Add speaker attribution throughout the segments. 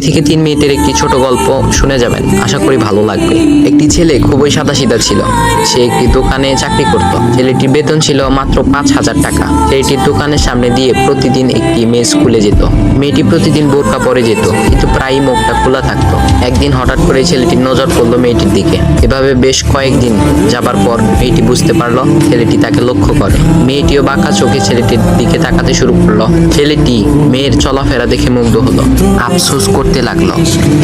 Speaker 1: থেকে 3 মিনিটের একটি ছোট গল্প শুনে যাবেন, আশা করি ভালো লাগবে। একটি ছেলে খুবই সাদাসিধা ছিল। সে একটি দোকানে চাকরি করত। ছেলেটির বেতন ছিল মাত্র 5,000 টাকা। ছেলেটির দোকানের সামনে দিয়ে প্রতিদিন একটি মেয়ে স্কুলে যেত। মেয়েটি প্রতিদিন বোরকা পরে যেত, কিন্তু প্রায়ই মুখটা খোলা থাকতো। একদিন হঠাৎ করে ছেলেটির নজর পড়লো মেয়েটির দিকে। এভাবে বেশ কয়েকদিন যাবার পর মেয়েটি বুঝতে পারলো ছেলেটি তাকে লক্ষ্য করে। মেয়েটিও বাঁকা চোখে ছেলেটির দিকে তাকাতে শুরু করলো। ছেলেটি মেয়ের চলাফেরা দেখে মুগ্ধ হলো। আফসোস করতে লাগলো,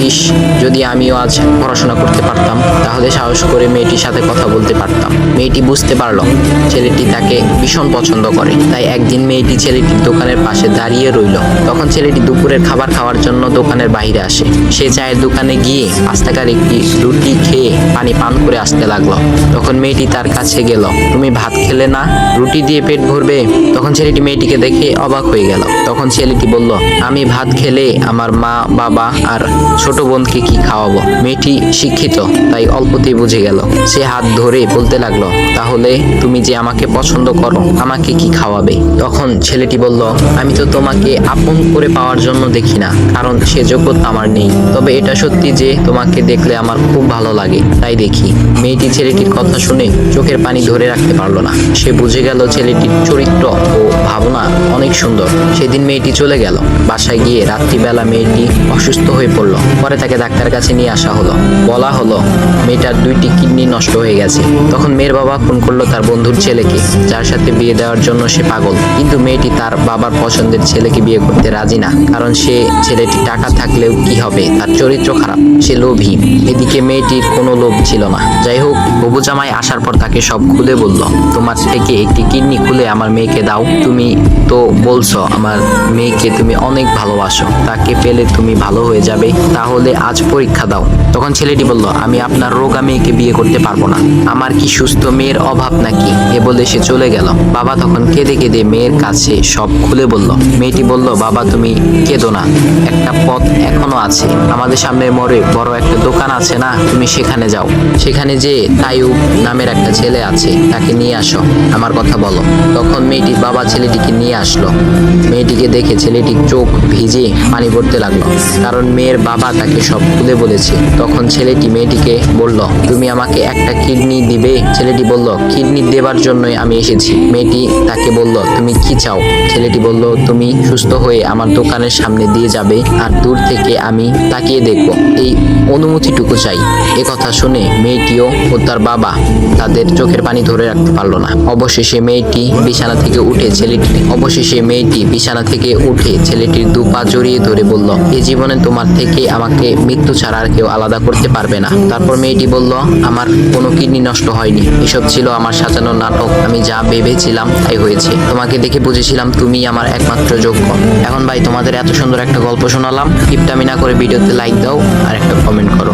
Speaker 1: ইস, যদি আমিও আজ পড়াশোনা করতে পারতাম, তাহলে সাহস করে মেয়েটির সাথে কথা বলতে পারতাম। মেয়েটি বুঝতে পারলো ছেলেটি তাকে ভীষণ পছন্দ করে। তাই একদিন মেয়েটি ছেলেটির দোকানের পাশে দাঁড়িয়ে রইল। তখন ছেলেটি দুপুরের খাবার খাওয়ার জন্য দোকানের বাইরে আসে। সে চায়ের দোকানে গিয়ে 5 টাকার একটি রুটি খেয়ে পানি পান করে আসতে লাগলো। তখন মেয়েটি তার কাছে গেল। তুমি ভাত খেলে না, রুটি দিয়ে পেট ভরবে? তখন ছেলেটি মেয়েটিকে দেখে অবাক হয়ে গেল। তখন ছেলেটি বলল, আমি ভাত খেলে আমার মা, বাবা আর ছোট বোনকে কি খাওয়াবো? মেয়েটি শিক্ষিত, তাই অল্পতেই বুঝে গেল। সে হাত ধরে বলতে লাগলো, তাহলে তুমি যে আমাকে পছন্দ করো, আমাকে কি খাওয়াবে? তখন ছেলেটি বলল, আমি তো তোমাকে আপন করে পাওয়ার জন্য দেখি না, কারণ সে যোগ্যতা আমার নেই। তবে এটা সত্যি যে তোমাকে দেখলে আমার খুব ভালো লাগে, তাই দেখি। মেয়েটি ছেলেটির কথা শুনে চোখের পানি ধরে রাখতে পারলো না। সে বুঝে গেল ছেলেটির চরিত্র ও ভাবনা অনেক সুন্দর। সেদিন মেয়েটি চলে গেল। বাসায় গিয়ে রাত্রিবেলা মেয়েটি অসুস্থ হয়ে পড়ল। পরে তাকে ডাক্তারের কাছে নিয়ে আসা হলো। বলা হলো মেয়েটার 2টি কিডনি নষ্ট হয়ে গেছে। তখন মেয়ের বাবা ফোন করলো তার বন্ধুর ছেলেকে, যার সাথে বিয়ে দেওয়ার জন্য সে পাগল। কিন্তু মেয়েটি তার বাবার পছন্দের ছেলেকে বিয়ে করতে রাজি না, কারণ সে ছেলেটি টাকা থাকলেও কি হবে, তার চরিত্র খারাপ, সে লোভী। এদিকে মেয়েটির কোনো লোভ ছিল না। যাই হোক, হবু জামাই আসার পর তাকে সব খুলে বলল, তোমার থেকে একটি কিডনি খুলে আমার মেয়েকে দাও। তুমি তো বলছো আমার মেয়েকে তুমি অনেক ভালোবাসো, তাকে পেলে তুমি ভালো হয়ে যাবে, তাহলে আজ পরীক্ষা দাও। তখন ছেলেটি বলল, আমি আপনার রোগা মেয়েকে বিয়ে করতে পারবো না, আমার কি সুস্থ মেয়ের অভাব নাকি? এ বলে সে চলে গেল। বাবা তখন কেঁদে কেঁদে মেয়ের কাছে সব খুলে বলল। মেয়েটি বলল, বাবা তুমি কেঁদো না, একটা পথ এখনো আছে। আমাদের সামনে মোড়ে বড় একটা দোকান আছে না, তুমি সেখানে যাও। সেখানে যে তাইয়ুব নামের একটা ছেলে আছে, তাকে নিয়ে আসো, আমার কথা বলো। তখন মেয়েটির বাবা ছেলেটিকে নিয়ে আসলো। মেয়েটিকে দেখে ছেলেটির চোখ ভিজে পানি পড়তে লাগলো, কারণ মেয়ের বাবা তাকে সব খুলে বলেছে। তখন ছেলেটি মেয়েটিকে বলল, তুমি আমাকে একটা কিডনি দিবে? ছেলেটি বলল, কিডনি দেবার জন্যই আমি এসেছি। মেয়েটি তাকে বলল, তুমি কি চাও? ছেলেটি বলল, তুমি সুস্থ হয়ে আমার দোকানের সামনে দিয়ে যাবে, আর দূর থেকে আমি তাকিয়ে দেখব, এই অনুমতিটুকু চাই। এ কথা শুনে মেয়েটিও ও তার বাবা তাদের চোখের পানি ধরে রাখতে পারলো না। অবশেষে মেয়েটি বিছানা থেকে উঠে ছেলেটির 2 পা জড়িয়ে ধরে বলল, এই জীবনে তোমার থেকে আমাকে মৃত্যু ছাড়া আর কেউ আলাদা করতে পারবে না। তারপর মেয়েটি বলল, আমার কোনো কিডনি নষ্ট হয়নি, এসব ছিল আমার সাজানো নাটক। আমি যা ভেবেছিলাম তাই হয়েছে। তোমাকে দেখে বুঝেছিলাম তুমি আমার একমাত্র যোগ্য। এখন ভাই, তোমাদের এত সুন্দর একটা গল্প শোনালাম, কিপটামি না করে ভিডিওতে লাইক দাও আর একটা কমেন্ট করো।